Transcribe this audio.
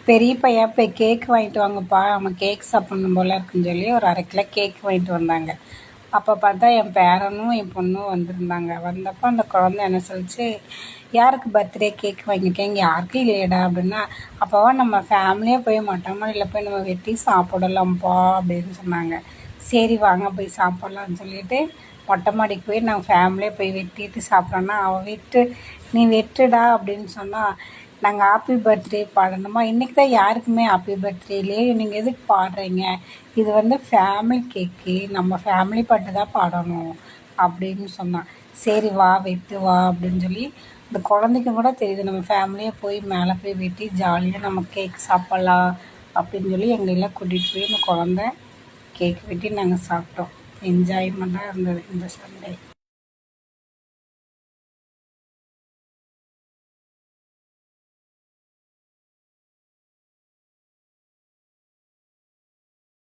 பெரிய பையன் போய் கேக் வாங்கிட்டு வாங்கப்பா, அவன் கேக் சாப்பிட்ணும் போல இருக்குன்னு சொல்லி ஒரு 1/2 கிலோ கேக் வாங்கிட்டு வந்தாங்க. அப்போ பார்த்தா என் பேரனும் என் பொண்ணும் வந்திருந்தாங்க. வந்தப்போ அந்த குழந்தை என்ன சொல்லிச்சு, யாருக்கு பர்த்டே கேக் வாங்கியிருக்கேன், இங்கே யாருக்கும் இல்லையடா அப்படின்னா, அப்போவா நம்ம ஃபேமிலியாக போய் மொட்டை மாடியில் போய் நம்ம வெட்டி சாப்பிடலாம்ப்பா அப்படின்னு சொன்னாங்க. சரி வாங்க போய் சாப்பிட்லான்னு சொல்லிட்டு மொட்டை மாடிக்கு போய் நாங்கள் ஃபேமிலியாக போய் வெட்டிட்டு சாப்பிட்றோன்னா, அவள் நீ வெட்டுடா அப்படின்னு சொன்னால், நாங்கள் ஹாப்பி பர்த்டே பாடணுமா, இன்றைக்கி தான் யாருக்குமே ஹாப்பி பர்த்டே இல்லையே, நீங்கள் எதுக்கு பாடுறீங்க, இது வந்து ஃபேமிலி கேக்கு, நம்ம ஃபேமிலி பாட்டு தான் பாடணும் அப்படின்னு சொன்னான். சரி வா வெட்டு வா அப்படின்னு சொல்லி, இந்த குழந்தைக்கும் கூட தெரியுது நம்ம ஃபேமிலியாக போய் மேலே போய் வெட்டி ஜாலியாக நம்ம கேக் சாப்பிட்லாம் அப்படின்னு சொல்லி எங்களெல்லாம் கூட்டிகிட்டு போய் இந்த குழந்த கேக் வெட்டி நாங்கள் சாப்பிட்டோம். என்ஜாய்மெண்ட்டாக இருந்தது இந்த சண்டே.